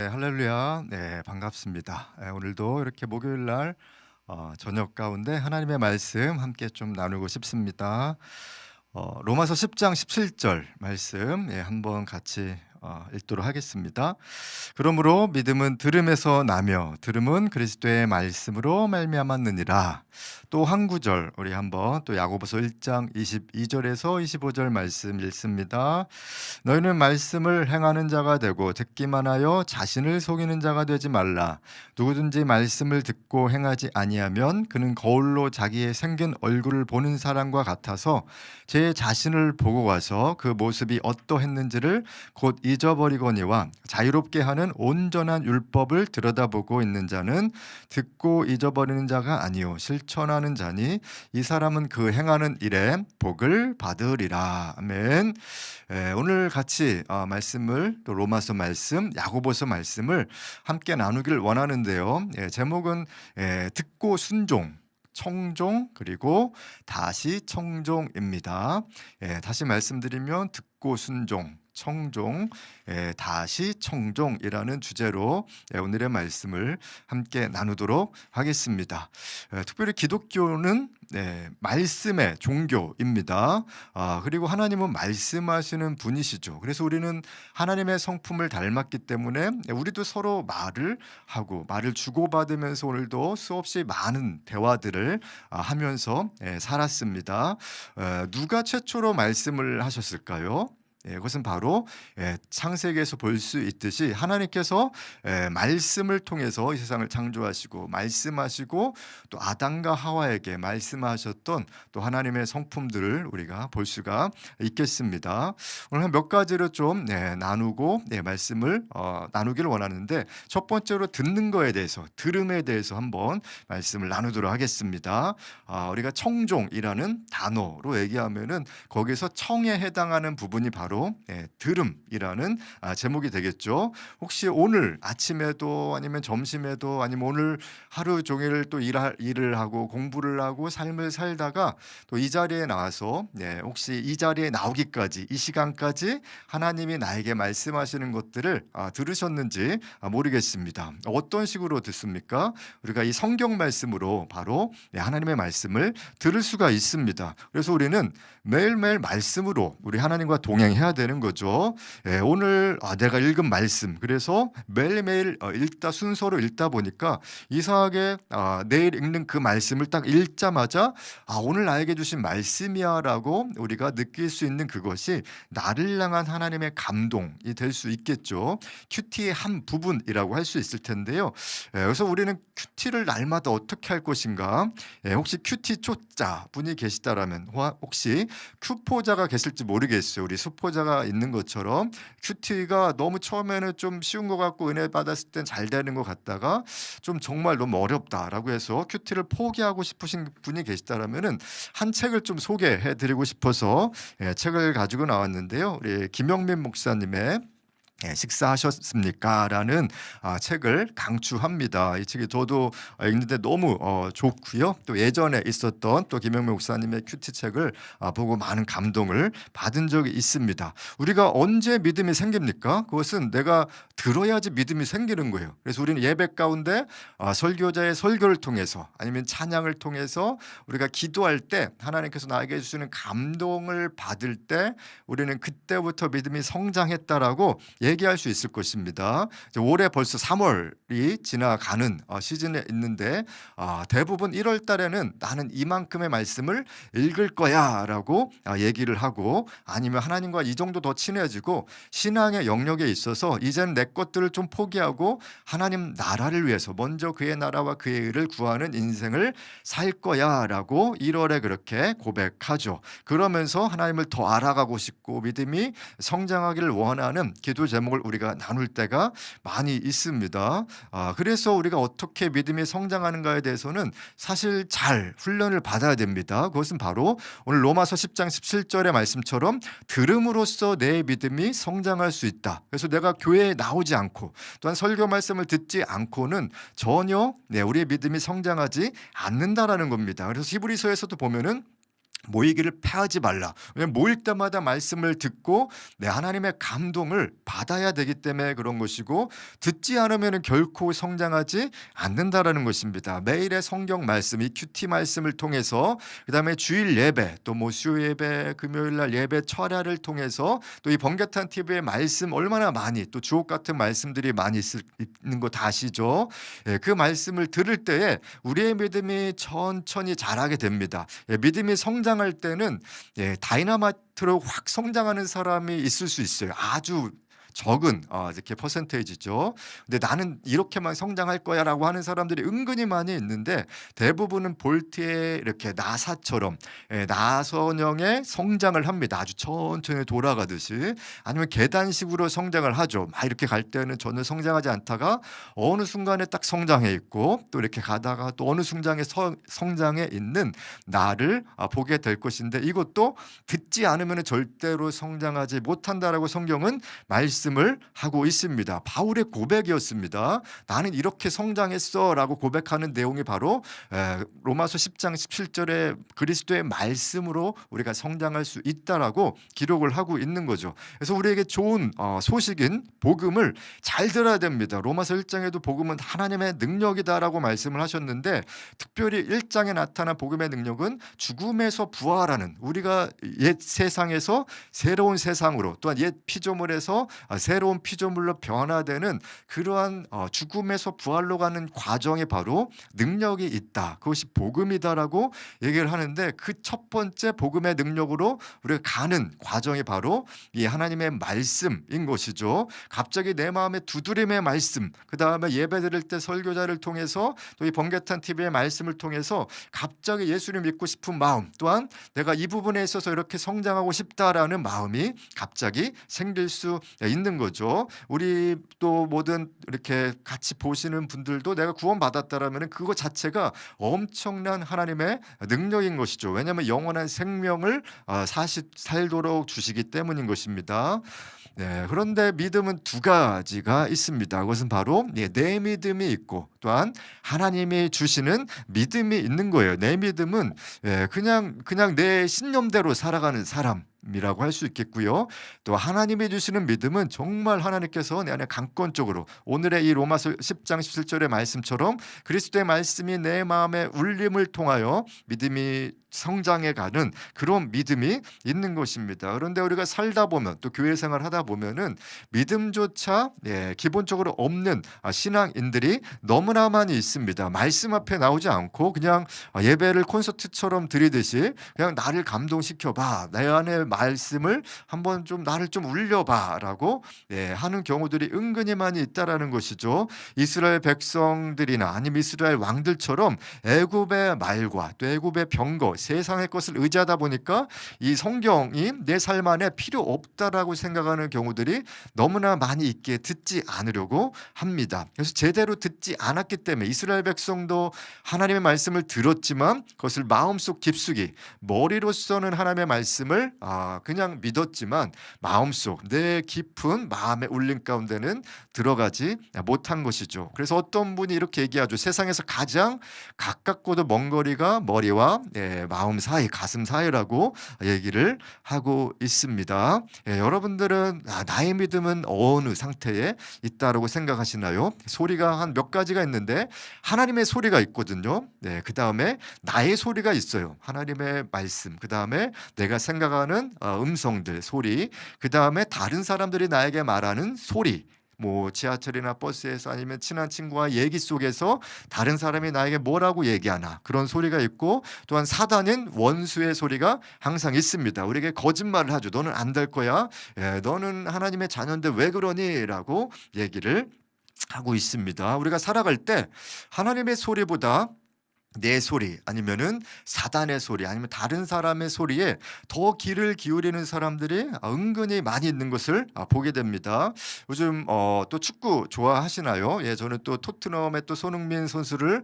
네, 할렐루야. 네, 반갑습니다. 오늘도 이렇게 목요일 날 저녁 가운데 하나님의 말씀 함께 좀 나누고 싶습니다. 로마서 10장 17절 말씀 한번 같이 읽도록 하겠습니다. 그러므로 믿음은 들음에서 나며 들음은 그리스도의 말씀으로 말미암았느니라. 또 한 구절 우리 한번 또 야고보서 1장 22절에서 25절 말씀 읽습니다. 너희는 말씀을 행하는 자가 되고 듣기만 하여 자신을 속이는 자가 되지 말라. 누구든지 말씀을 듣고 행하지 아니하면 그는 거울로 자기의 생긴 얼굴을 보는 사람과 같아서 제 자신을 보고 와서 그 모습이 어떠했는지를 곧 잊어버리거니와, 자유롭게 하는 온전한 율법을 들여다보고 있는 자는 듣고 잊어버리는 자가 아니요 실천하는 자니 이 사람은 그 행하는 일에 복을 받으리라. 아멘. 오늘 같이 말씀을, 또 로마서 말씀, 야고보서 말씀을 함께 나누길 원하는데요. 제목은 듣고 순종, 청종, 그리고 다시 청종입니다. 다시 말씀드리면 듣고 순종, 청종, 다시 청종이라는 주제로 오늘의 말씀을 함께 나누도록 하겠습니다. 특별히 기독교는 말씀의 종교입니다. 그리고 하나님은 말씀하시는 분이시죠. 그래서 우리는 하나님의 성품을 닮았기 때문에 우리도 서로 말을 하고 말을 주고받으면서 오늘도 수없이 많은 대화들을 하면서 살았습니다. 누가 최초로 말씀을 하셨을까요? 그것은 바로 창세기에서 볼 수 있듯이 하나님께서 말씀을 통해서 이 세상을 창조하시고 말씀하시고 또 아담과 하와에게 말씀하셨던 또 하나님의 성품들을 우리가 볼 수가 있겠습니다. 오늘 한 몇 가지로 좀 나누고 말씀을 나누기를 원하는데, 첫 번째로 듣는 거에 대해서, 들음에 대해서 한번 말씀을 나누도록 하겠습니다. 우리가 청종이라는 단어로 얘기하면은 거기서 청에 해당하는 부분이 바로 들음이라는 제목이 되겠죠. 혹시 오늘 아침에도 아니면 점심에도 아니면 오늘 하루 종일 또 일을 하고 공부를 하고 삶을 살다가 또 이 자리에 나와서 혹시 이 자리에 나오기까지, 이 시간까지 하나님이 나에게 말씀하시는 것들을 들으셨는지 모르겠습니다. 어떤 식으로 듣습니까? 우리가 이 성경 말씀으로 바로 하나님의 말씀을 들을 수가 있습니다. 그래서 우리는 매일매일 말씀으로 우리 하나님과 동행해야 되는 거죠. 오늘 내가 읽은 말씀, 그래서 매일매일 순서로 읽다 보니까 이상하게 내일 읽는 그 말씀을 딱 읽자마자 오늘 나에게 주신 말씀이야 라고 우리가 느낄 수 있는 그것이 나를 향한 하나님의 감동이 될 수 있겠죠. 큐티의 한 부분이라고 할 수 있을 텐데요. 그래서 우리는 큐티를 날마다 어떻게 할 것인가, 혹시 큐티 초자 분이 계시다라면, 혹시 큐포자가 계실지 모르겠어요. 우리 수포자가 있는 것처럼 큐티가 너무 처음에는 좀 쉬운 것 같고 은혜 받았을 땐 잘 되는 것 같다가 좀 정말 너무 어렵다라고 해서 큐티를 포기하고 싶으신 분이 계시다라면은 한 책을 좀 소개해 드리고 싶어서 책을 가지고 나왔는데요. 우리 김영민 목사님의 식사하셨습니까? 라는 책을 강추합니다. 이 책이 저도 읽는데 너무 좋고요. 또 예전에 있었던 또 김영명 목사님의 큐티 책을 보고 많은 감동을 받은 적이 있습니다. 우리가 언제 믿음이 생깁니까? 그것은 내가 들어야지 믿음이 생기는 거예요. 그래서 우리는 예배 가운데 설교자의 설교를 통해서 아니면 찬양을 통해서 우리가 기도할 때 하나님께서 나에게 주시는 감동을 받을 때 우리는 그때부터 믿음이 성장했다라고 얘기할 수 있을 것입니다. 올해 벌써 3월이 지나가는 시즌에 있는데 대부분 1월 달에는 나는 이만큼의 말씀을 읽을 거야 라고 얘기를 하고, 아니면 하나님과 이 정도 더 친해지고 신앙의 영역에 있어서 이제는 내 것들을 좀 포기하고 하나님 나라를 위해서 먼저 그의 나라와 그의 의를 구하는 인생을 살 거야 라고 1월에 그렇게 고백하죠. 그러면서 하나님을 더 알아가고 싶고 믿음이 성장하기를 원하는 기도 제목을 우리가 나눌 때가 많이 있습니다. 그래서 우리가 어떻게 믿음이 성장하는가에 대해서는 사실 잘 훈련을 받아야 됩니다. 그것은 바로 오늘 로마서 10장 17절의 말씀처럼 들음으로써 내 믿음이 성장할 수 있다. 그래서 내가 교회에 나오지 않고 또한 설교 말씀을 듣지 않고는 전혀 우리의 믿음이 성장하지 않는다라는 겁니다. 그래서 히브리서에서도 보면은 모이기를 패하지 말라. 왜냐하면 모일 때마다 말씀을 듣고 내 하나님의 감동을 받아야 되기 때문에 그런 것이고, 듣지 않으면 결코 성장하지 않는다라는 것입니다. 매일의 성경 말씀, 이 큐티 말씀을 통해서, 그다음에 주일 예배, 또 뭐 수요 예배, 금요일 날 예배 철야를 통해서, 또 이 번개탄 TV의 말씀 얼마나 많이, 또 주옥 같은 말씀들이 많이 있는 거 다 아시죠? 예, 그 말씀을 들을 때에 우리의 믿음이 천천히 자라게 됩니다. 예, 믿음이 성장할 때는 다이나마이트로 확 성장하는 사람이 있을 수 있어요. 아주 적은 이렇게 퍼센테이지죠. 근데 나는 이렇게만 성장할 거야라고 하는 사람들이 은근히 많이 있는데, 대부분은 볼트의 이렇게 나사처럼 나선형의 성장을 합니다. 아주 천천히 돌아가듯이, 아니면 계단식으로 성장을 하죠. 막 이렇게 갈 때는 전혀 성장하지 않다가 어느 순간에 딱 성장해 있고, 또 이렇게 가다가 또 어느 순간에 성장해 있는 나를 보게 될 것인데, 이것도 듣지 않으면 절대로 성장하지 못한다라고 성경은 말씀을 하고 있습니다. 바울의 고백이었습니다. 나는 이렇게 성장했어라고 고백하는 내용이 바로 로마서 10장 17절에 그리스도의 말씀으로 우리가 성장할 수 있다라고 기록을 하고 있는 거죠. 그래서 우리에게 좋은 소식인 복음을 잘 들어야 됩니다. 로마서 1장에도 복음은 하나님의 능력이다라고 말씀을 하셨는데, 특별히 1장에 나타난 복음의 능력은 죽음에서 부활하는, 우리가 옛 세상에서 새로운 세상으로, 또한 옛 피조물에서 새로운 피조물로 변화되는 그러한 죽음에서 부활로 가는 과정에 바로 능력이 있다. 그것이 복음이다라고 얘기를 하는데, 그 첫 번째 복음의 능력으로 우리가 가는 과정이 바로 이 하나님의 말씀인 것이죠. 갑자기 내 마음에 두드림의 말씀, 그 다음에 예배 드릴 때 설교자를 통해서, 또 이 번개탄 TV의 말씀을 통해서 갑자기 예수를 믿고 싶은 마음, 또한 내가 이 부분에 있어서 이렇게 성장하고 싶다라는 마음이 갑자기 생길 수 있는 거죠. 우리 또 모든 이렇게 같이 보시는 분들도 내가 구원받았다라면 그거 자체가 엄청난 하나님의 능력인 것이죠. 왜냐하면 영원한 생명을 살도록 주시기 때문인 것입니다. 네, 그런데 믿음은 두 가지가 있습니다. 그것은 바로 내 믿음이 있고, 또한 하나님이 주시는 믿음이 있는 거예요. 내 믿음은 그냥 내 신념대로 살아가는 사람이라고 할 수 있겠고요. 또 하나님이 주시는 믿음은 정말 하나님께서 내 안에 강권적으로, 오늘의 이 로마서 10장 17절의 말씀처럼 그리스도의 말씀이 내 마음에 울림을 통하여 믿음이 성장해가는 그런 믿음이 있는 것입니다. 그런데 우리가 살다 보면, 또 교회 생활 하다 보면은 믿음조차 기본적으로 없는 신앙인들이 너무나 많이 있습니다. 말씀 앞에 나오지 않고 그냥 예배를 콘서트처럼 드리듯이 그냥 나를 감동시켜봐, 내 안에 말씀을 한번 좀 나를 좀 울려봐라고 하는 경우들이 은근히 많이 있다라는 것이죠. 이스라엘 백성들이나 아니면 이스라엘 왕들처럼 애굽의 말과 또 애굽의 병거, 세상의 것을 의지하다 보니까 이 성경이 내 삶 안에 필요 없다라고 생각하는 경우들이 너무나 많이 있기에 듣지 않으려고 합니다. 그래서 제대로 듣지 않았기 때문에 이스라엘 백성도 하나님의 말씀을 들었지만 그것을 마음속 깊숙이, 머리로서는 하나님의 말씀을 그냥 믿었지만 마음속, 내 깊은 마음의 울림 가운데는 들어가지 못한 것이죠. 그래서 어떤 분이 이렇게 얘기하죠. 세상에서 가장 가깝고도 먼 거리가 머리와 마음 사이, 가슴 사이라고 얘기를 하고 있습니다. 여러분들은 나의 믿음은 어느 상태에 있다라고 생각하시나요? 소리가 한 몇 가지가 있는데, 하나님의 소리가 있거든요. 그 다음에 나의 소리가 있어요. 하나님의 말씀, 그 다음에 내가 생각하는 음성들, 소리, 그 다음에 다른 사람들이 나에게 말하는 소리, 뭐 지하철이나 버스에서 아니면 친한 친구와 얘기 속에서 다른 사람이 나에게 뭐라고 얘기하나, 그런 소리가 있고, 또한 사단인 원수의 소리가 항상 있습니다. 우리에게 거짓말을 하죠. 너는 안 될 거야, 너는 하나님의 자녀인데 왜 그러니? 라고 얘기를 하고 있습니다. 우리가 살아갈 때 하나님의 소리보다 내 소리, 아니면은 사단의 소리, 아니면 다른 사람의 소리에 더 귀를 기울이는 사람들이 은근히 많이 있는 것을 보게 됩니다. 요즘 또 축구 좋아하시나요? 저는 또 토트넘의 또 손흥민 선수를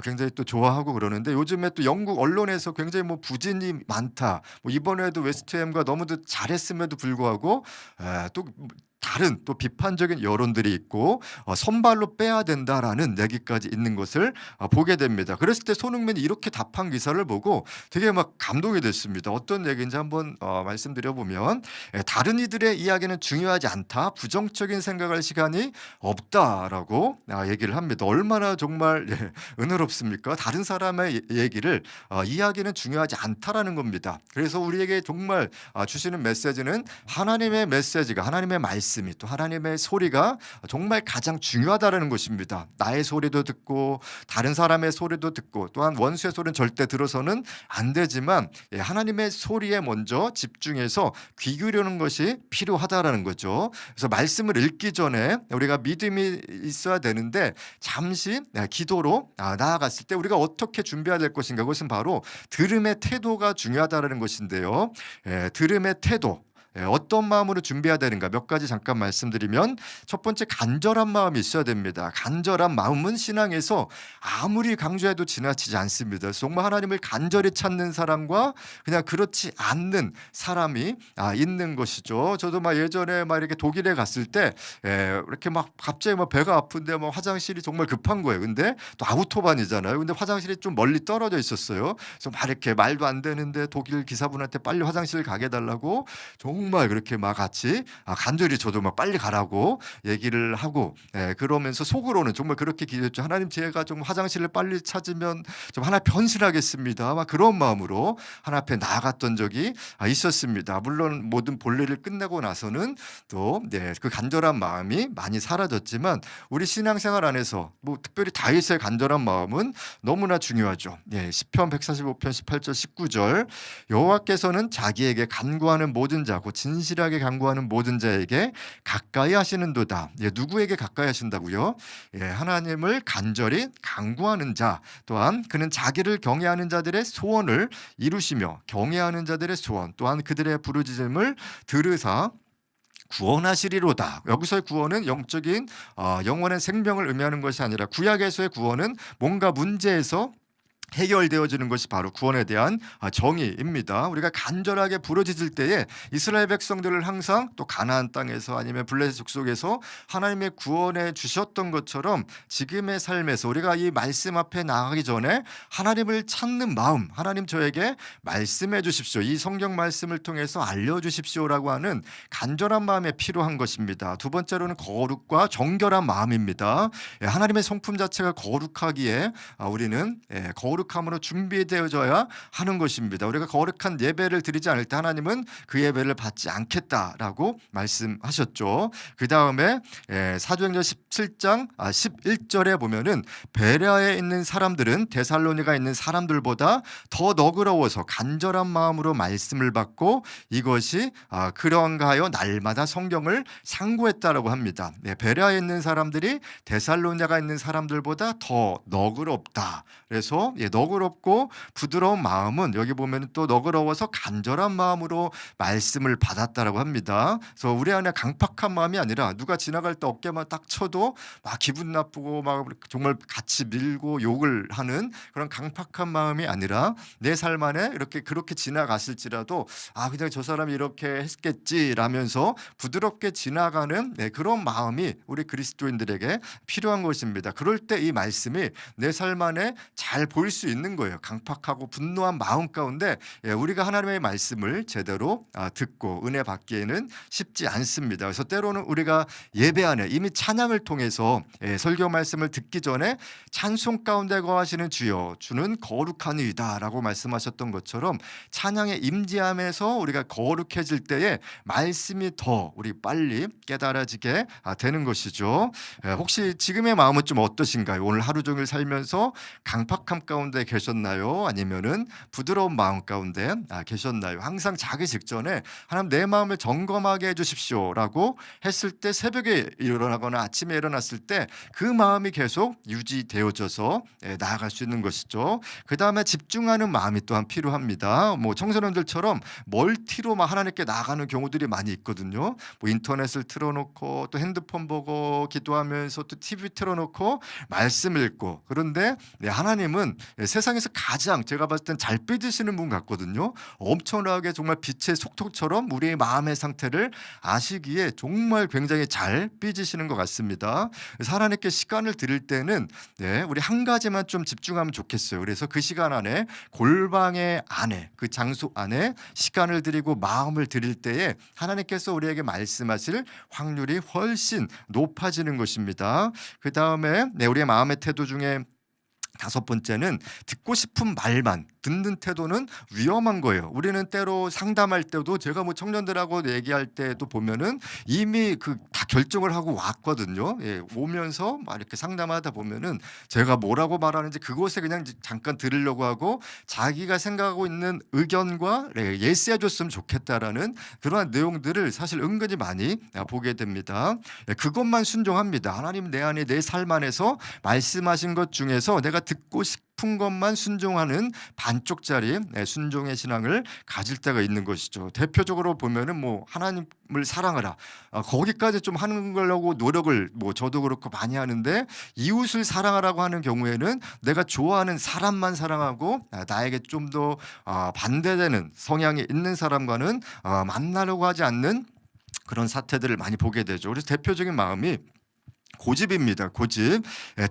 굉장히 또 좋아하고 그러는데, 요즘에 또 영국 언론에서 굉장히 뭐 부진이 많다, 뭐 이번에도 웨스트햄과 너무도 잘했음에도 불구하고 또 다른 또 비판적인 여론들이 있고 선발로 빼야 된다라는 얘기까지 있는 것을 보게 됩니다. 그랬을 때 손흥민이 이렇게 답한 기사를 보고 되게 막 감동이 됐습니다. 어떤 얘기인지 한번 말씀드려 보면 다른 이들의 이야기는 중요하지 않다. 부정적인 생각할 시간이 없다라고 얘기를 합니다. 얼마나 정말 은혜롭습니까? 다른 사람의 얘기를 이야기는 중요하지 않다라는 겁니다. 그래서 우리에게 정말 주시는 메시지는 하나님의 메시지가 하나님의 말씀이 또 하나님의 소리가 정말 가장 중요하다라는 것입니다. 나의 소리도 듣고 다른 사람의 소리도 듣고 또한 원수의 소리는 절대 들어서는 안 되지만 하나님의 소리에 먼저 집중해서 귀 기울이는 것이 필요하다라는 거죠. 그래서 말씀을 읽기 전에 우리가 믿음이 있어야 되는데 잠시 기도로 나아갔을 때 우리가 어떻게 준비해야 될 것인가, 그것은 바로 들음의 태도가 중요하다는 것인데요. 들음의 태도, 어떤 마음으로 준비해야 되는가 몇 가지 잠깐 말씀드리면, 첫 번째 간절한 마음이 있어야 됩니다. 간절한 마음은 신앙에서 아무리 강조해도 지나치지 않습니다. 정말 하나님을 간절히 찾는 사람과 그냥 그렇지 않는 사람이 있는 것이죠. 저도 막 예전에 막 이렇게 독일에 갔을 때 이렇게 막 갑자기 막 배가 아픈데 막 화장실이 정말 급한 거예요. 근데 또 아우토반이잖아요. 근데 화장실이 좀 멀리 떨어져 있었어요. 그래서 막 이렇게 말도 안 되는데 독일 기사분한테 빨리 화장실 가게 해달라고 정말 그렇게 막 같이 간절히 저도 막 빨리 가라고 얘기를 하고, 그러면서 속으로는 정말 그렇게 기도했죠. 하나님, 제가 좀 화장실을 빨리 찾으면 좀 하나 편실하겠습니다. 막 그런 마음으로 하나 앞에 나아갔던 적이 있었습니다. 물론 모든 볼일을 끝내고 나서는 또 그 간절한 마음이 많이 사라졌지만 우리 신앙생활 안에서 뭐 특별히 다윗의 간절한 마음은 너무나 중요하죠. 시편 145편 18절 19절 여호와께서는 자기에게 간구하는 모든 자 곧 진실하게 간구하는 모든 자에게 가까이 하시는도다. 누구에게 가까이 하신다고요? 하나님을 간절히 간구하는 자, 또한 그는 자기를 경외하는 자들의 소원을 이루시며 경외하는 자들의 소원 또한 그들의 부르짖음을 들으사 구원하시리로다. 여기서의 구원은 영적인 영원한 생명을 의미하는 것이 아니라 구약에서의 구원은 뭔가 문제에서 해결되어지는 것이 바로 구원에 대한 정의입니다. 우리가 간절하게 부르짖을 때에 이스라엘 백성들을 항상 또 가나안 땅에서 아니면 블레셋 족속에서 하나님의 구원해 주셨던 것처럼 지금의 삶에서 우리가 이 말씀 앞에 나가기 전에 하나님을 찾는 마음, 하나님 저에게 말씀해 주십시오, 이 성경 말씀을 통해서 알려주십시오라고 하는 간절한 마음에 필요한 것입니다. 두 번째로는 거룩과 정결한 마음입니다. 하나님의 성품 자체가 거룩하기에 우리는 거룩함으로 준비되어져야 하는 것입니다. 우리가 거룩한 예배를 드리지 않을 때 하나님은 그 예배를 받지 않겠다라고 말씀하셨죠. 그 다음에 사도행전 17장 11절에 보면은 베레아에 있는 사람들은 데살로니가에 있는 사람들보다 더 너그러워서 간절한 마음으로 말씀을 받고 이것이 그런가 하여 날마다 성경을 상고했다라고 합니다. 베레아에 있는 사람들이 데살로니가에 있는 사람들보다 더 너그럽다. 그래서 너그럽고 부드러운 마음은 여기 보면 또 너그러워서 간절한 마음으로 말씀을 받았다라고 합니다. 그래서 우리 안에 강팍한 마음이 아니라 누가 지나갈 때 어깨만 딱 쳐도 막 기분 나쁘고 막 정말 같이 밀고 욕을 하는 그런 강팍한 마음이 아니라 내 삶 안에 이렇게 그렇게 지나갔을지라도 그냥 저 사람이 이렇게 했겠지라면서 부드럽게 지나가는 그런 마음이 우리 그리스도인들에게 필요한 것입니다. 그럴 때 이 말씀이 내 삶 안에 잘 보일 수 있는 거예요. 강팍하고 분노한 마음 가운데 우리가 하나님의 말씀을 제대로 듣고 은혜 받기에는 쉽지 않습니다. 그래서 때로는 우리가 예배 안에 이미 찬양을 통해서 설교 말씀을 듣기 전에 찬송 가운데 거하시는 주여 주는 거룩하니이다 라고 말씀하셨던 것처럼 찬양에 임재하면서 우리가 거룩해질 때에 말씀이 더 우리 빨리 깨달아지게 되는 것이죠. 혹시 지금의 마음은 좀 어떠신가요? 오늘 하루 종일 살면서 강팍함 가운데 계셨나요? 아니면은 부드러운 마음 가운데 계셨나요? 항상 자기 직전에 하나님 내 마음을 점검하게 해주십시오라고 했을 때 새벽에 일어나거나 아침에 일어났을 때 그 마음이 계속 유지되어져서 나아갈 수 있는 것이죠. 그 다음에 집중하는 마음이 또한 필요합니다. 뭐 청소년들처럼 멀티로 막 하나님께 나아가는 경우들이 많이 있거든요. 뭐 인터넷을 틀어놓고 또 핸드폰 보고 기도하면서 또 TV 틀어놓고 말씀 읽고, 그런데 하나님은 세상에서 가장 제가 봤을 땐 잘 빚으시는 분 같거든요. 엄청나게 정말 빛의 속도처럼 우리의 마음의 상태를 아시기에 정말 굉장히 잘 빚으시는 것 같습니다. 그래서 하나님께 시간을 드릴 때는 우리 한 가지만 좀 집중하면 좋겠어요. 그래서 그 시간 안에 골방의 안에 그 장소 안에 시간을 드리고 마음을 드릴 때에 하나님께서 우리에게 말씀하실 확률이 훨씬 높아지는 것입니다. 그 다음에 우리의 마음의 태도 중에 다섯 번째는 듣고 싶은 말만 듣는 태도는 위험한 거예요. 우리는 때로 상담할 때도 제가 뭐 청년들하고 얘기할 때도 보면은 이미 다 결정을 하고 왔거든요. 오면서 막 이렇게 상담하다 보면은 제가 뭐라고 말하는지 그것에 그냥 잠깐 들으려고 하고 자기가 생각하고 있는 의견과 예스해 줬으면 좋겠다라는 그러한 내용들을 사실 은근히 많이 보게 됩니다. 그것만 순종합니다. 하나님 내 안에 내 삶 안에서 말씀하신 것 중에서 내가 듣고 싶은 것만 순종하는 반쪽짜리 순종의 신앙을 가질 때가 있는 것이죠. 대표적으로 보면은 뭐 하나님을 사랑하라 거기까지 좀 하는 거라고 노력을 뭐 저도 그렇고 많이 하는데 이웃을 사랑하라고 하는 경우에는 내가 좋아하는 사람만 사랑하고 나에게 좀 더 반대되는 성향이 있는 사람과는 만나려고 하지 않는 그런 사태들을 많이 보게 되죠. 그래서 대표적인 마음이 고집입니다. 고집.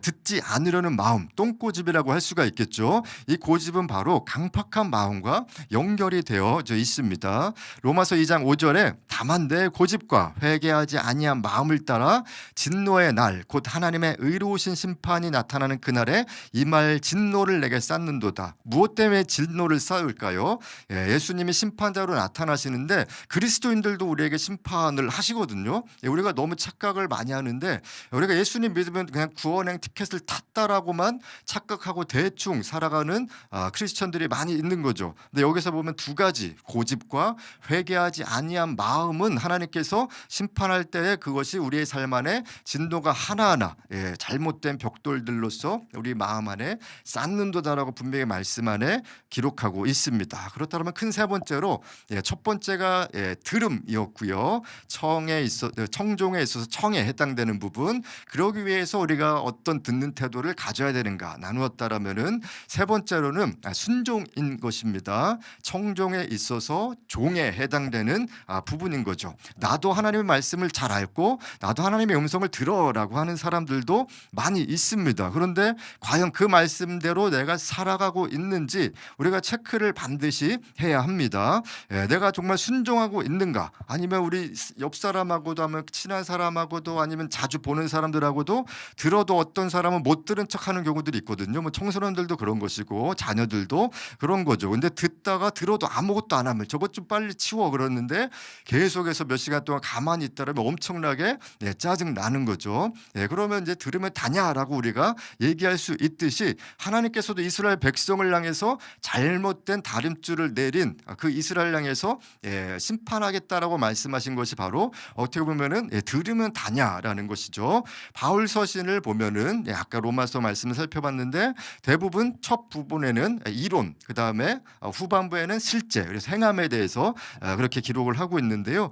듣지 않으려는 마음, 똥고집이라고 할 수가 있겠죠. 이 고집은 바로 강팍한 마음과 연결이 되어져 있습니다. 로마서 2장 5절에 다만 내 고집과 회개하지 아니한 마음을 따라 진노의 날 곧 하나님의 의로우신 심판이 나타나는 그날에 이 말 진노를 내게 쌓는도다. 무엇 때문에 진노를 쌓을까요? 예수님이 심판자로 나타나시는데 그리스도인들도 우리에게 심판을 하시거든요. 우리가 너무 착각을 많이 하는데 우리가 예수님 믿으면 그냥 구원행 티켓을 탔다라고만 착각하고 대충 살아가는 크리스천들이 많이 있는 거죠. 근데 여기서 보면 두 가지 고집과 회개하지 아니한 마음은 하나님께서 심판할 때에 그것이 우리의 삶 안에 진노가 하나하나 잘못된 벽돌들로서 우리 마음 안에 쌓는도다라고 분명히 말씀 안에 기록하고 있습니다. 그렇다면 큰 세 번째로 첫 번째가 들음이었고요. 청종에 있어서 청에 해당되는 부분 그러기 위해서 우리가 어떤 듣는 태도를 가져야 되는가 나누었다라면은 세 번째로는 순종인 것입니다. 청종에 있어서 종에 해당되는 부분인 거죠. 나도 하나님의 말씀을 잘 알고 나도 하나님의 음성을 들어라고 하는 사람들도 많이 있습니다. 그런데 과연 그 말씀대로 내가 살아가고 있는지 우리가 체크를 반드시 해야 합니다. 내가 정말 순종하고 있는가 아니면 우리 옆 사람하고도 하면 친한 사람하고도 아니면 자주 보는 사람들하고도 들어도 어떤 사람은 못 들은 척하는 경우들이 있거든요. 뭐 청소년들도 그런 것이고 자녀들도 그런 거죠. 근데 듣다가 들어도 아무것도 안 하면 저것 좀 빨리 치워 그러는데 계속해서 몇 시간 동안 가만히 있다라면 엄청나게 짜증 나는 거죠. 그러면 이제 들으면 다냐라고 우리가 얘기할 수 있듯이 하나님께서도 이스라엘 백성을 향해서 잘못된 다림줄을 내린 그 이스라엘 향해서 심판하겠다라고 말씀하신 것이 바로 어떻게 보면은 들으면 다냐라는 것이죠. 바울 서신을 보면은 아까 로마서 말씀을 살펴봤는데 대부분 첫 부분에는 이론, 그 다음에 후반부에는 실제, 그래서 행함에 대해서 그렇게 기록을 하고 있는데요.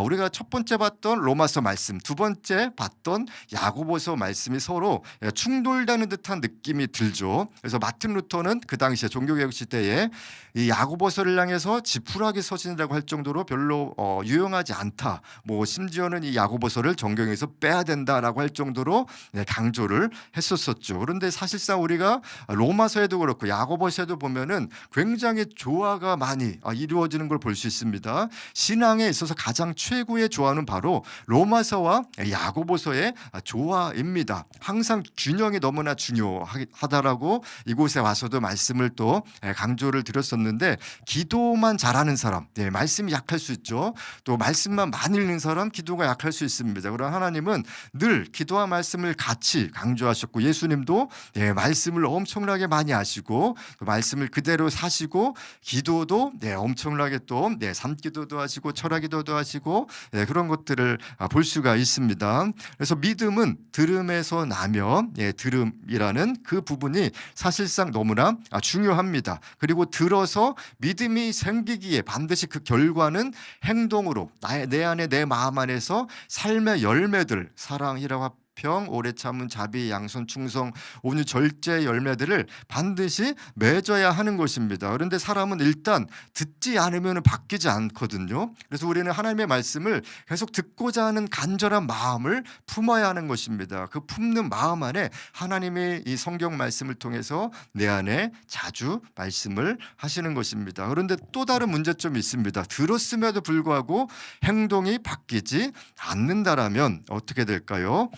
우리가 첫 번째 봤던 로마서 말씀, 두 번째 봤던 야고보서 말씀이 서로 충돌되는 듯한 느낌이 들죠. 그래서 마틴 루터는 그 당시에 종교개혁 시대에 이 야고보서를 향해서 지푸라기 서신이라고 할 정도로 별로 유용하지 않다. 뭐 심지어는 이 야고보서를 정경에서 빼야 된다라고 할 정도로 강조를 했었었죠. 그런데 사실상 우리가 로마서에도 그렇고 야고보서에도 보면은 굉장히 조화가 많이 이루어지는 걸 볼 수 있습니다. 신앙에 있어서 가장 최고의 조화는 바로 로마서와 야고보서의 조화입니다. 항상 균형이 너무나 중요하다라고 이곳에 와서도 말씀을 또 강조를 드렸었는데 기도만 잘하는 사람, 말씀이 약할 수 있죠. 또 말씀만 많이 읽는 사람 기도가 약할 수 있습니다. 그러나 하나님은 늘 기도와 말씀을 같이 강조하셨고 예수님도 말씀을 엄청나게 많이 하시고 또 말씀을 그대로 사시고 기도도 엄청나게 또 삼기도도 하시고 철학기도도 하시고 그런 것들을 볼 수가 있습니다. 그래서 믿음은 들음에서 나며 들음이라는 그 부분이 사실상 너무나 중요합니다. 그리고 들어서 믿음이 생기기에 반드시 그 결과는 행동으로 내 안에 내 마음 안에서 삶의 열매들 사랑이라고 수평, 오래 참은 자비, 양선, 충성, 온유, 절제 열매들을 반드시 맺어야 하는 것입니다. 그런데 사람은 일단 듣지 않으면 바뀌지 않거든요. 그래서 우리는 하나님의 말씀을 계속 듣고자 하는 간절한 마음을 품어야 하는 것입니다. 그 품는 마음 안에 하나님의 이 성경 말씀을 통해서 내 안에 자주 말씀을 하시는 것입니다. 그런데 또 다른 문제점이 있습니다. 들었음에도 불구하고 행동이 바뀌지 않는다라면 어떻게 될까요?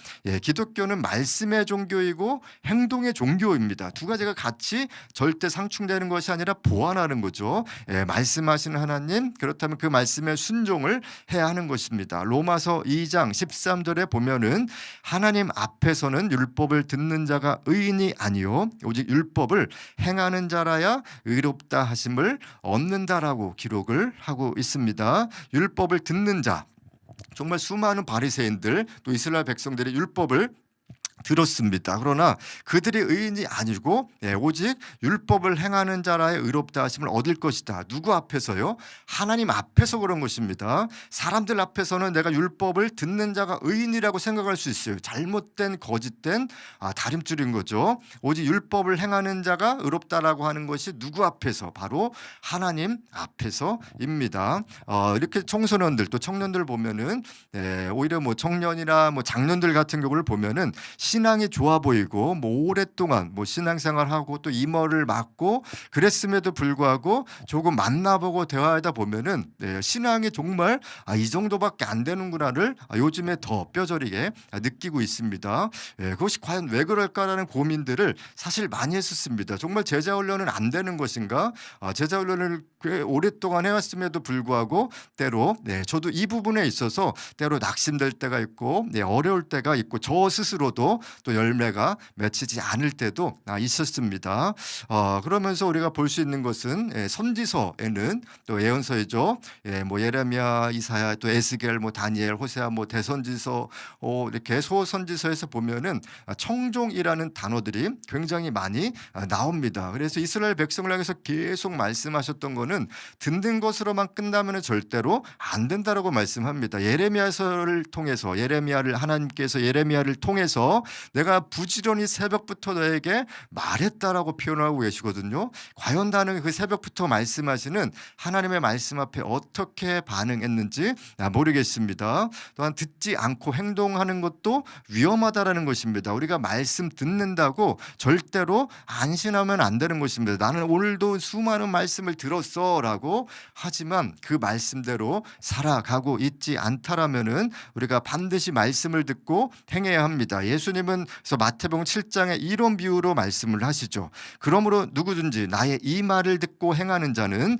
기독교는 말씀의 종교이고 행동의 종교입니다. 두 가지가 같이 절대 상충되는 것이 아니라 보완하는 거죠. 말씀하시는 하나님, 그렇다면 그 말씀에 순종을 해야 하는 것입니다. 로마서 2장 13절에 보면은 하나님 앞에서는 율법을 듣는 자가 의인이 아니요 오직 율법을 행하는 자라야 의롭다 하심을 얻는다라고 기록을 하고 있습니다. 율법을 듣는 자, 정말 수많은 바리새인들 또 이스라엘 백성들의 율법을 들었습니다. 그러나 그들이 의인이 아니고 오직 율법을 행하는 자라의 의롭다 하심을 얻을 것이다. 누구 앞에서요? 하나님 앞에서 그런 것입니다. 사람들 앞에서는 내가 율법을 듣는 자가 의인이라고 생각할 수 있어요. 잘못된 거짓된 다림줄인 거죠. 오직 율법을 행하는 자가 의롭다라고 하는 것이 누구 앞에서? 바로 하나님 앞에서입니다. 이렇게 청소년들 또 청년들 보면은 오히려 뭐 청년이나 뭐 장년들 같은 경우를 보면은 신앙이 좋아 보이고 뭐 오랫동안 뭐 신앙생활하고 또 임어를 맡고 그랬음에도 불구하고 조금 만나보고 대화하다 보면은 신앙이 정말 이 정도밖에 안 되는구나를 요즘에 더 뼈저리게 느끼고 있습니다. 그것이 과연 왜 그럴까라는 고민들을 사실 많이 했었습니다. 정말 제자 훈련은 안 되는 것인가? 제자 훈련을 꽤 오랫동안 해왔음에도 불구하고 때로 저도 이 부분에 있어서 때로 낙심될 때가 있고 어려울 때가 있고 저 스스로도 또 열매가 맺히지 않을 때도 있었습니다. 그러면서 우리가 볼 수 있는 것은 선지서에는 또 예언서이죠. 뭐 예레미야, 이사야, 또 에스겔, 뭐 다니엘, 호세아, 뭐 대선지서 이렇게 소선지서에서 보면은 청종이라는 단어들이 굉장히 많이 나옵니다. 그래서 이스라엘 백성을 향해서 계속 말씀하셨던 거는 듣는 것으로만 끝나면 절대로 안 된다라고 말씀합니다. 예레미야서를 통해서 하나님께서 예레미야를 통해서 내가 부지런히 새벽부터 너에게 말했다라고 표현하고 계시거든요. 과연 나는 그 새벽부터 말씀하시는 하나님의 말씀 앞에 어떻게 반응했는지 모르겠습니다. 또한 듣지 않고 행동하는 것도 위험하다라는 것입니다. 우리가 말씀 듣는다고 절대로 안심하면 안 되는 것입니다. 나는 오늘도 수많은 말씀을 들었어라고 하지만 그 말씀대로 살아가고 있지 않다라면은 우리가 반드시 말씀을 듣고 행해야 합니다. 예수님은 그래서 마태복음 7장에 이런 비유로 말씀을 하시죠. 그러므로 누구든지 나의 이 말을 듣고 행하는 자는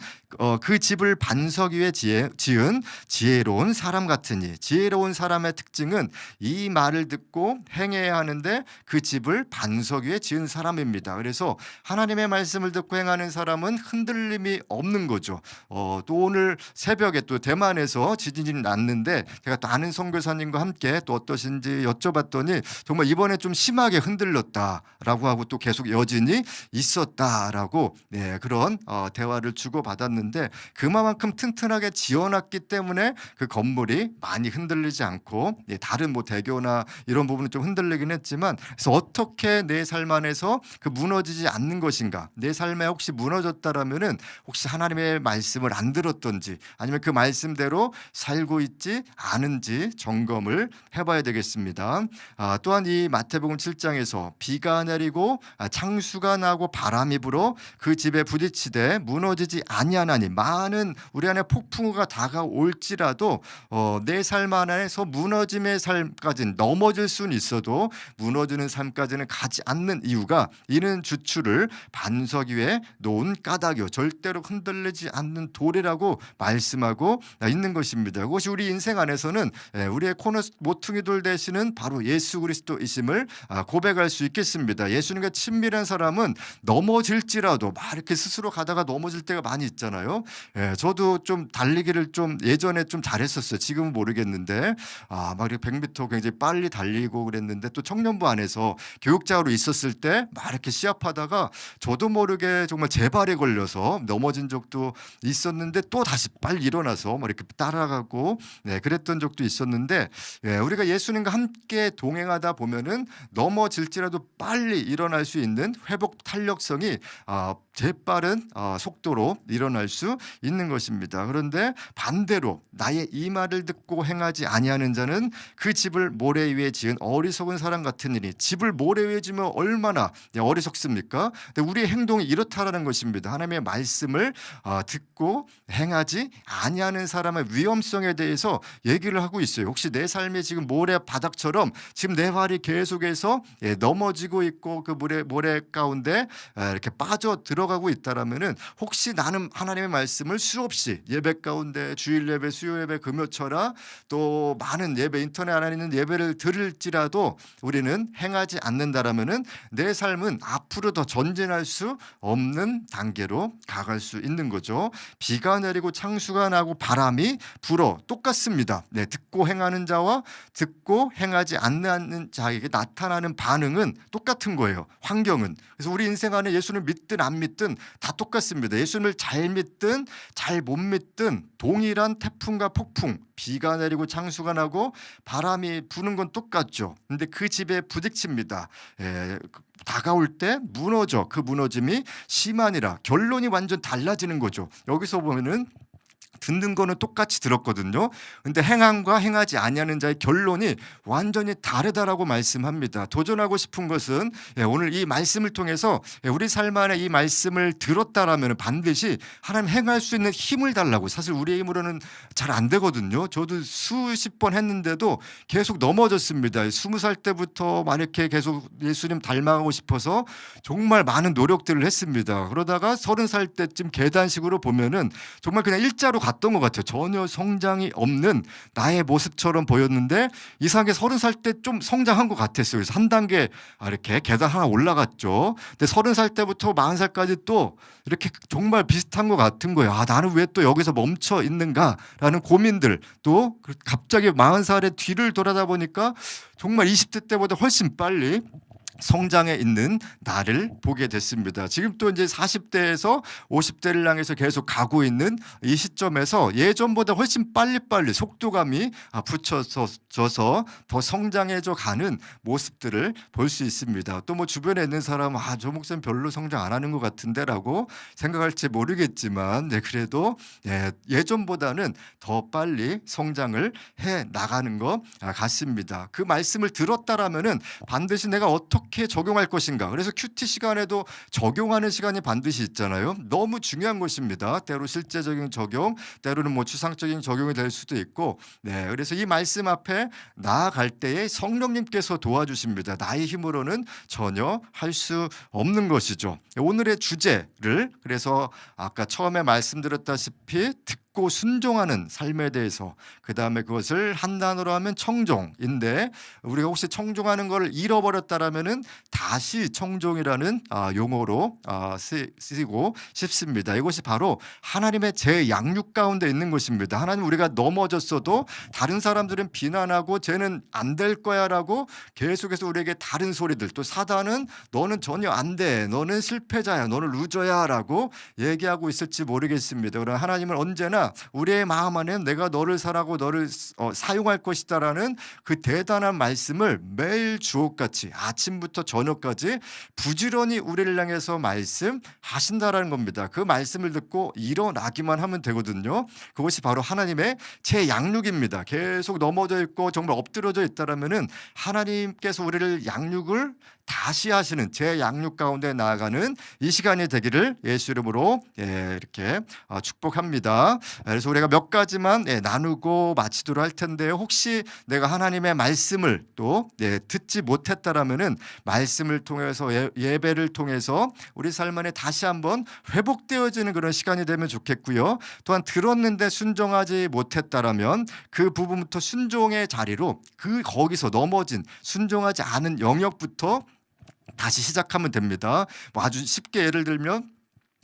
그 집을 반석 위에 지은 지혜로운 사람 같으니, 지혜로운 사람의 특징은 이 말을 듣고 행해야 하는데 그 집을 반석 위에 지은 사람입니다. 그래서 하나님의 말씀을 듣고 행하는 사람은 흔들림이 없는 거죠. 또 오늘 새벽에 또 대만에서 지진이 났는데 제가 또 아는 선교사님과 함께 또 어떠신지 여쭤봤더니 정말 이번에 좀 심하게 흔들렸다라고 하고 또 계속 여진이 있었다라고 그런 대화를 주고받았는데 그만큼 튼튼하게 지어놨기 때문에 그 건물이 많이 흔들리지 않고 다른 뭐 대교나 이런 부분은 좀 흔들리긴 했지만 그래서 어떻게 내 삶 안에서 그 무너지지 않는 것인가? 내 삶에 혹시 무너졌다라면은 혹시 하나님의 말씀을 안 들었던지 아니면 그 말씀대로 살고 있지 않은지 점검을 해봐야 되겠습니다. 또한 이 마태복음 7장에서 비가 내리고 창수가 나고 바람이 불어 그 집에 부딪히되 무너지지 아니하나니 많은 우리 안에 폭풍우가 다가올지라도 내 삶 안에서 무너짐의 삶까지는 넘어질 수는 있어도 무너지는 삶까지는 가지 않는 이유가 이는 주추를 반석 위에 놓은 까닭이요 절대로 흔들리지 않는 돌이라고 말씀하고 있는 것입니다. 그것이 우리 인생 안에서는 우리의 코너 모퉁이돌 되시는 바로 예수 그리스도 친구이심을 고백할 수 있겠습니다. 예수님과 친밀한 사람은 넘어질지라도 막 이렇게 스스로 가다가 넘어질 때가 많이 있잖아요. 예, 저도 좀 달리기를 좀 예전에 좀 잘했었어요. 지금은 모르겠는데 막 이렇게 100m 굉장히 빨리 달리고 그랬는데 또 청년부 안에서 교육자로 있었을 때 막 이렇게 시합하다가 저도 모르게 정말 재발에 걸려서 넘어진 적도 있었는데 또 다시 빨리 일어나서 막 이렇게 따라가고 그랬던 적도 있었는데 우리가 예수님과 함께 동행하다 보면은 넘어질지라도 빨리 일어날 수 있는 회복 탄력성이 재빠른 속도로 일어날 수 있는 것입니다. 그런데 반대로 나의 이 말을 듣고 행하지 아니하는 자는 그 집을 모래 위에 지은 어리석은 사람 같으니 집을 모래 위에 지으면 얼마나 어리석습니까? 근데 우리의 행동이 이렇다라는 것입니다. 하나님의 말씀을 듣고 행하지 아니하는 사람의 위험성에 대해서 얘기를 하고 있어요. 혹시 내 삶이 지금 모래 바닥처럼 지금 내 발이 계속해서 넘어지고 있고 그 모래 가운데 이렇게 빠져 들어가고 있다라면은 혹시 나는 하나님의 말씀을 수없이 예배 가운데 주일 예배, 수요 예배, 금요철화 또 많은 예배, 인터넷 안에 있는 예배를 들을지라도 우리는 행하지 않는다라면은 내 삶은 앞으로 더 전진할 수 없는 단계로 가갈 수 있는 거죠. 비가 내리고 창수가 나고 바람이 불어 똑같습니다. 듣고 행하는 자와 듣고 행하지 않는 자에게 나타나는 반응은 똑같은 거예요. 환경은. 그래서 우리 인생 안에 예수를 믿든 안 믿든 다 똑같습니다. 예수를 잘 믿든 잘 못 믿든 동일한 태풍과 폭풍, 비가 내리고 창수가 나고 바람이 부는 건 똑같죠. 근데 그 집에 부딪힙니다. 다가올 때 무너져. 그 무너짐이 심하니라. 결론이 완전 달라지는 거죠. 여기서 보면은 듣는 거는 똑같이 들었거든요. 근데 행함과 행하지 아니하는 자의 결론이 완전히 다르다라고 말씀합니다. 도전하고 싶은 것은 오늘 이 말씀을 통해서 우리 삶 안에 이 말씀을 들었다라면 반드시 하나님 행할 수 있는 힘을 달라고. 사실 우리의 힘으로는 잘 안 되거든요. 저도 수십 번 했는데도 계속 넘어졌습니다. 20살 때부터 막 이렇게 계속 예수님 닮아가고 싶어서 정말 많은 노력들을 했습니다. 그러다가 30살 때쯤 계단식으로 보면은 정말 그냥 일자로 갔던 것 같아요. 전혀 성장이 없는 나의 모습처럼 보였는데 이상하게 30살 때 좀 성장한 것 같았어요. 그래서 한 단계 이렇게 계단 하나 올라갔죠. 근데 30살 때부터 40살까지 또 이렇게 정말 비슷한 것 같은 거예요. 나는 왜 또 여기서 멈춰 있는가라는 고민들. 또 갑자기 40살의 뒤를 돌아다 보니까 정말 20대 때보다 훨씬 빨리 성장해 있는 나를 보게 됐습니다. 지금 또 이제 40대에서 50대를 향해서 계속 가고 있는 이 시점에서 예전보다 훨씬 빨리빨리 속도감이 붙여져서 더 성장해져 가는 모습들을 볼 수 있습니다. 또 뭐 주변에 있는 사람은 저 목사님 별로 성장 안 하는 것 같은데라고 생각할지 모르겠지만 그래도 예전보다는 더 빨리 성장을 해 나가는 것 같습니다. 그 말씀을 들었다라면은 반드시 내가 어떻게 적용할 것인가. 그래서 큐티 시간에도 적용하는 시간이 반드시 있잖아요. 너무 중요한 것입니다. 때로 실제적인 적용, 때로는 뭐 추상적인 적용이 될 수도 있고. 그래서 이 말씀 앞에 나아갈 때에 성령님께서 도와주십니다. 나의 힘으로는 전혀 할 수 없는 것이죠. 오늘의 주제를 그래서 아까 처음에 말씀드렸다시피 듣고 순종하는 삶에 대해서, 그 다음에 그것을 한 단어로 하면 청종인데, 우리가 혹시 청종하는 걸 잃어버렸다라면은 다시 청종이라는 용어로 쓰이고 싶습니다. 이것이 바로 하나님의 재양육 가운데 있는 것입니다. 하나님, 우리가 넘어졌어도 다른 사람들은 비난하고 쟤는 안 될 거야라고 계속해서 우리에게 다른 소리들, 또 사단은 너는 전혀 안 돼, 너는 실패자야, 너는 루저야라고 얘기하고 있을지 모르겠습니다. 그러나 하나님은 언제나 우리의 마음 안에 내가 너를 사랑하고 너를 사용할 것이다라는 그 대단한 말씀을 매일 주옥같이 아침부터 저녁까지 부지런히 우리를 향해서 말씀하신다라는 겁니다. 그 말씀을 듣고 일어나기만 하면 되거든요. 그것이 바로 하나님의 재양육입니다. 계속 넘어져 있고 정말 엎드려져 있다라면은 하나님께서 우리를 양육을 다시 하시는 재양육 가운데 나아가는 이 시간이 되기를 예수 이름으로 이렇게 축복합니다. 그래서 우리가 몇 가지만 나누고 마치도록 할 텐데, 혹시 내가 하나님의 말씀을 또 듣지 못했다라면은 말씀을 통해서 예배를 통해서 우리 삶 안에 다시 한번 회복되어지는 그런 시간이 되면 좋겠고요. 또한 들었는데 순종하지 못했다라면 그 부분부터 순종의 자리로 거기서 넘어진 순종하지 않은 영역부터 다시 시작하면 됩니다. 뭐 아주 쉽게 예를 들면,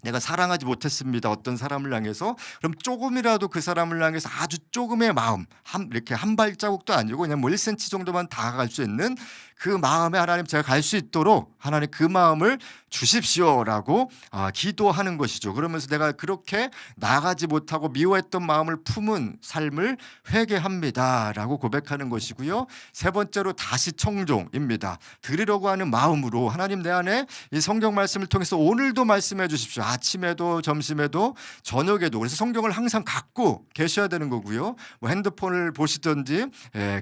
내가 사랑하지 못했습니다, 어떤 사람을 향해서. 그럼 조금이라도 그 사람을 향해서 아주 조금의 마음, 이렇게 한 발자국도 아니고 그냥 뭐 1cm 정도만 다가갈 수 있는 그 마음에 하나님, 제가 갈 수 있도록 하나님 그 마음을 주십시오라고 기도하는 것이죠. 그러면서 내가 그렇게 나가지 못하고 미워했던 마음을 품은 삶을 회개합니다라고 고백하는 것이고요. 세 번째로 다시 청종입니다. 드리려고 하는 마음으로, 하나님 내 안에 이 성경 말씀을 통해서 오늘도 말씀해 주십시오. 아침에도 점심에도 저녁에도. 그래서 성경을 항상 갖고 계셔야 되는 거고요. 뭐 핸드폰을 보시든지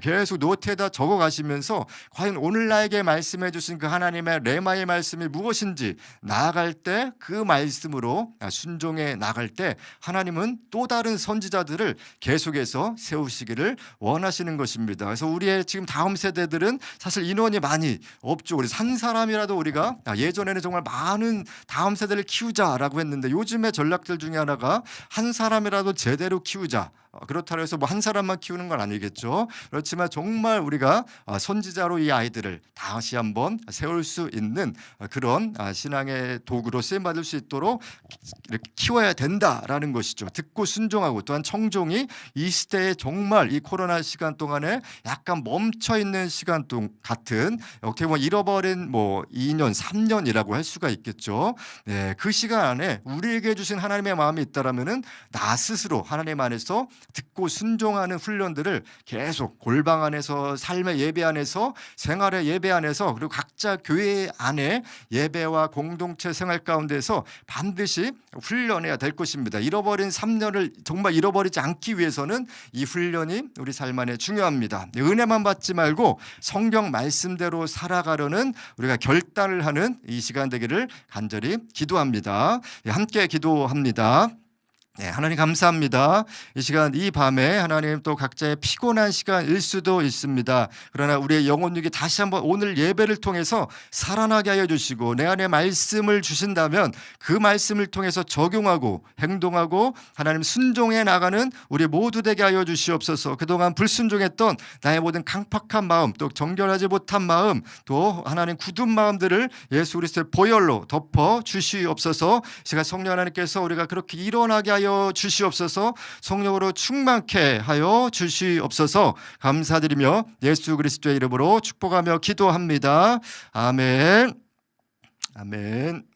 계속 노트에다 적어 가시면서 과연 오늘 나에게 말씀해 주신 그 하나님의 레마의 말씀이 무엇인지 나아갈 때, 그 말씀으로 순종해 나갈 때 하나님은 또 다른 선지자들을 계속해서 세우시기를 원하시는 것입니다. 그래서 우리의 지금 다음 세대들은 사실 인원이 많이 없죠. 그래서 한 사람이라도 우리가, 예전에는 정말 많은 다음 세대를 키우자라고 했는데, 요즘의 전략들 중에 하나가 한 사람이라도 제대로 키우자. 그렇다고 해서 뭐 한 사람만 키우는 건 아니겠죠. 그렇지만 정말 우리가 선지자로 이 아이들을 다시 한번 세울 수 있는 그런 신앙의 도구로 쓰임받을 수 있도록 이렇게 키워야 된다라는 것이죠. 듣고 순종하고, 또한 청종이 이 시대에 정말 이 코로나 시간 동안에 약간 멈춰있는 시간 같은, 어떻게 보면 잃어버린 뭐 2년 3년이라고 할 수가 있겠죠. 그 시간 안에 우리에게 주신 하나님의 마음이 있다라면은 나 스스로 하나님 안에서 듣고 순종하는 훈련들을 계속 골방 안에서, 삶의 예배 안에서, 생활의 예배 안에서, 그리고 각자 교회 안에 예배와 공동체 생활 가운데서 반드시 훈련해야 될 것입니다. 잃어버린 3년을 정말 잃어버리지 않기 위해서는 이 훈련이 우리 삶 안에 중요합니다. 은혜만 받지 말고 성경 말씀대로 살아가려는 우리가 결단을 하는 이 시간 되기를 간절히 기도합니다. 함께 기도합니다. 하나님 감사합니다. 이 시간, 이 밤에 하나님 또 각자의 피곤한 시간일 수도 있습니다. 그러나 우리의 영혼육이 다시 한번 오늘 예배를 통해서 살아나게 하여 주시고, 내 안에 말씀을 주신다면 그 말씀을 통해서 적용하고 행동하고 하나님 순종해 나가는 우리 모두 되게 하여 주시옵소서. 그동안 불순종했던 나의 모든 강팍한 마음, 또 정결하지 못한 마음, 또 하나님 굳은 마음들을 예수 그리스도의 보혈로 덮어 주시옵소서. 제가 성령 하나님께서 우리가 그렇게 일어나게 하여 주시옵소서. 성령으로 충만케 하여 주시옵소서. 감사드리며 예수 그리스도의 이름으로 축복하며 기도합니다. 아멘. 아멘.